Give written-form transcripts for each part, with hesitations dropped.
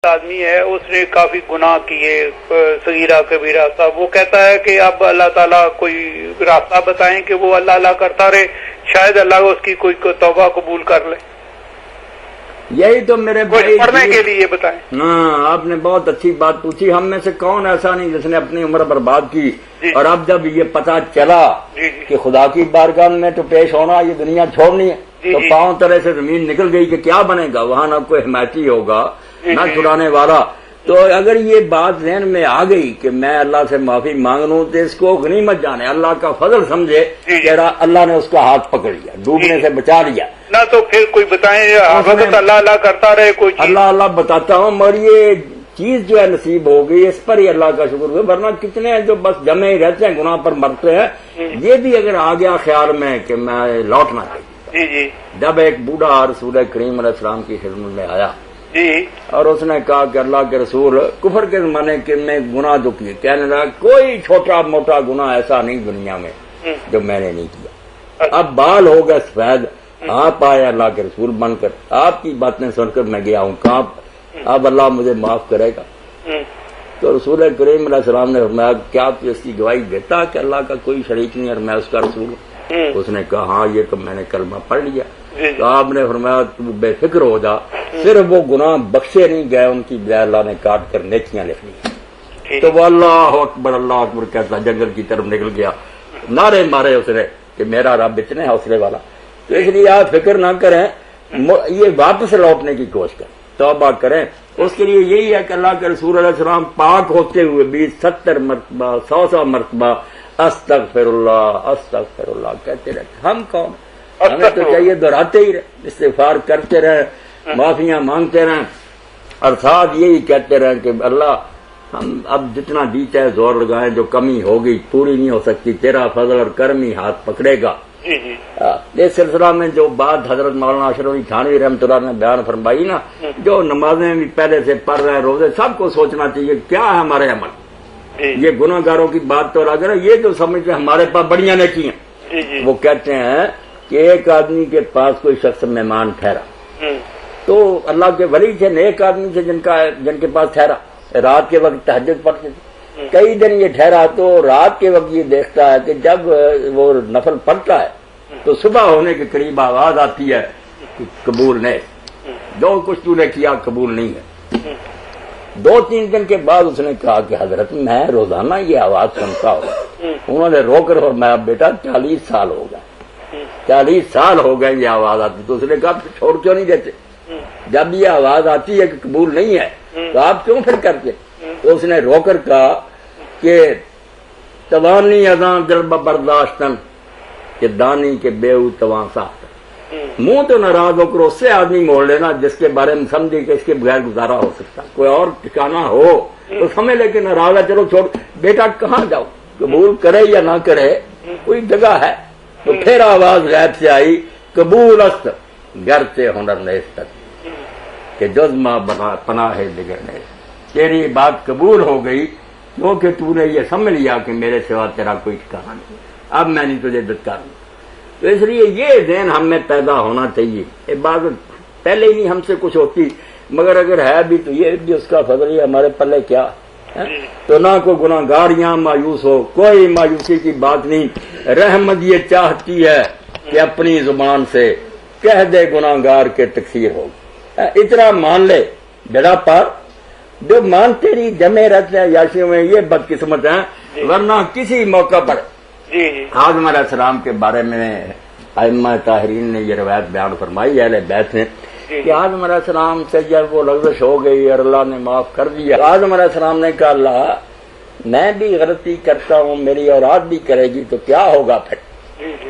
آدمی ہے اس نے کافی گناہ کیے صغیرہ کبیرہ صاحب، وہ کہتا ہے کہ اب اللہ تعالیٰ کوئی راستہ بتائیں کہ وہ اللہ اللہ کرتا رہے، شاید اللہ اس کی کوئی توبہ قبول کر لے۔ یہی تو میرے بھائی پڑھنے کے لیے بتائیں۔ ہاں، آپ نے بہت اچھی بات پوچھی۔ ہم میں سے کون ایسا نہیں جس نے اپنی عمر برباد کی، اور اب جب یہ پتہ چلا کہ خدا کی بارگاہ میں تو پیش ہونا، یہ دنیا چھوڑنی ہے، تو پاؤں تلے سے زمین نکل گئی کہ کیا بنے گا، وہاں نہ کوئی حمایتی ہوگا نہ چھڑانے والا۔ تو اگر یہ بات ذہن میں آ گئی کہ میں اللہ سے معافی مانگ لوں تو اس کو غنیمت جانے، اللہ کا فضل سمجھے کہ اللہ نے اس کا ہاتھ پکڑ لیا، ڈوبنے سے بچا لیا۔ نہ تو پھر کوئی بتائیں وقت اللہ اللہ کرتا رہے کوئی اللہ اللہ بتاتا ہوں، مگر یہ چیز جو ہے نصیب ہو گئی، اس پر ہی اللہ کا شکر ہے۔ ورنہ کتنے ہیں جو بس جمے ہی رہتے ہیں، گناہ پر مرتے ہیں۔ یہ بھی اگر آ گیا خیال میں کہ میں لوٹنا چاہیے۔ جب ایک بوڑھا رسول کریم علیہ السلام کی خدمت میں آیا اور اس نے کہا کہ اللہ کے رسول، کفر کے زمانے کے میں گناہ جو کیے، کہنے لگا کوئی چھوٹا موٹا گناہ ایسا نہیں دنیا میں جو میں نے نہیں کیا۔ اب بال ہو گئے سفید، آپ آئے اللہ کے رسول بن کر، آپ کی باتیں سن کر میں گیا ہوں کہاں، اب اللہ مجھے معاف کرے گا؟ تو رسول کریم علیہ السلام نے فرمایا کیا تو اس کی گواہی دیتا کہ اللہ کا کوئی شریک نہیں اور میں اس کا رسول ہوں؟ اس نے کہا ہاں یہ تو میں نے کلمہ پڑھ لیا۔ تو آپ نے فرمایا تو بے فکر ہو جا، صرف وہ گناہ بخشے نہیں گئے، ان کی بجائے اللہ نے کاٹ کر نیکیاں لکھ لی۔ تو وہ اللہ اکبر کہتا جنگل کی طرف نکل گیا، نعرے مارے اس نے کہ میرا رب اتنے حوصلے والا۔ تو اس لیے آپ فکر نہ کریں، یہ واپس لوٹنے کی کوشش کریں، توبہ کریں۔ اس کے لیے یہی ہے کہ اللہ کے رسول علیہ السلام پاک ہوتے ہوئے بھی 70 مرتبہ 100 مرتبہ استغفر اللہ کہتے رہتے۔ ہم کون؟ ہمیں تو چاہیے دہراتے ہی رہے، استغفار کرتے رہیں، معافیاں مانگتے رہیں، اور ساتھ یہی کہتے رہیں کہ اللہ ہم اب جتنا جی چاہے زور لگائیں، جو کمی ہوگی پوری نہیں ہو سکتی، تیرا فضل اور کرم ہی ہاتھ پکڑے گا۔ اس سلسلہ میں جو بات حضرت مولانا اشرف علی تھانوی رحمۃ اللہ نے بیان فرمائی نا، جو نمازیں بھی پہلے سے پڑھ رہے ہیں، روزے، سب کو سوچنا چاہیے کیا ہے ہمارے عمل۔ یہ گناہ گاروں کی بات تو اگر یہ جو سمجھتے ہیں ہمارے پاس بڑیاں نیکیاں، وہ کہتے ہیں کہ ایک آدمی کے پاس کوئی شخص مہمان ٹھہرا، تو اللہ کے ولی تھے، نیک آدمی تھے جن کے پاس ٹھہرا، رات کے وقت تہجد پڑھتے تھے، کئی دن یہ ٹھہرا، تو رات کے وقت یہ دیکھتا ہے کہ جب وہ نفل پڑھتا ہے تو صبح ہونے کے قریب آواز آتی ہے کہ قبول نہیں، جو کچھ تو نے کیا قبول نہیں ہے۔ 2-3 دن کے بعد اس نے کہا کہ حضرت میں روزانہ یہ آواز سنتا ہوں۔ انہوں نے رو کر فرمایا بیٹا 40 سال ہو گئے، 40 سال ہو گئے یہ آواز آتی۔ تو اس نے کہا پھر چھوڑ کیوں نہیں دیتے؟ جب یہ آواز آتی ہے کہ قبول نہیں ہے تو آپ کیوں پھر کرتے؟ تو اس نے رو کر کہا کہ توانی ازاں دل برداشتن کہ دانی کے بیو تواں ساختن۔ منہ تو ناراض ہو کر اس سے آدمی موڑ لینا جس کے بارے میں سمجھے کہ اس کے بغیر گزارا ہو سکتا، کوئی اور ٹھکانا ہو تو سمجھ لے کہ ناراض ہے، چلو چھوڑ، بیٹا کہاں جاؤ، قبول کرے یا نہ کرے کوئی جگہ ہے۔ تو پھر آواز غیب سے آئی قبول است گھر سے ہنر نیست کہ جز ماں بنا پناہ دگر نیست، تیری بات قبول ہو گئی کیونکہ تو نے یہ سمجھ لیا کہ میرے سوا تیرا کوئی ٹھکانا نہیں، اب میں نہیں تجھے دھتکاروں۔ تو اس لیے یہ ذہن ہم میں پیدا ہونا چاہیے۔ عبادت پہلے ہی نہیں ہم سے کچھ ہوتی، مگر اگر ہے بھی تو یہ بھی اس کا فضل ہے، ہمارے پلے کیا ہے؟ تو نہ کوئی گناہ گار یہاں مایوس ہو، کوئی مایوسی کی بات نہیں۔ رحمت یہ چاہتی ہے کہ اپنی زبان سے کہہ دے گناہ گار کے تقصیر ہو، اتنا مان لے بیڑا پار۔ جو مانتے نہیں جمے رہتے ہیں یاشیوں میں، یہ بدقسمت ہیں، ورنہ کسی موقع پر آدم علیہ السلام کے بارے میں ائمہ طاہرین نے یہ روایت بیان فرمائی اہل بیت نے کہ آدم علیہ السلام سے جب وہ لغزش ہو گئی اور اللہ نے معاف کر دیا، آدم علیہ السلام نے کہا اللہ میں بھی غلطی کرتا ہوں، میری اولاد بھی کرے گی تو کیا ہوگا پھر؟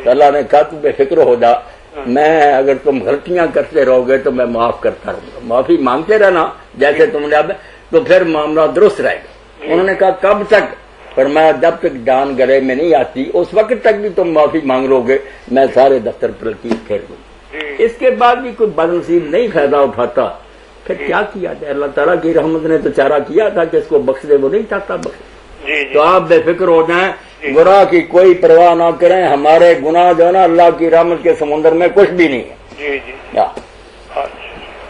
تو اللہ نے کہا تو بے فکر ہو جا، میں اگر تم غلطیاں کرتے رہو گے تو میں معاف کرتا رہوں گا، معافی مانگتے رہنا جیسے تم نے اب، تو پھر معاملہ درست رہے گا۔ انہوں نے کہا کب تک؟ فرمایا جب تک جان گلے میں نہیں آتی اس وقت تک بھی تم معافی مانگ لو گے، میں سارے دفتر پر لکیر پھیر دوں۔ اس کے بعد بھی کوئی بدنصیب نہیں فائدہ اٹھاتا، پھر کیا کیا جائے؟ اللہ تعالیٰ کی رحمت نے تو چارہ کیا تھا کہ اس کو بخش دے، وہ نہیں چاہتا بخش۔ تو آپ بے فکر ہو جائیں، گناہ کی کوئی پرواہ نہ کریں، ہمارے گناہ جو ہے نا اللہ کی رحمت کے سمندر میں کچھ بھی نہیں ہے۔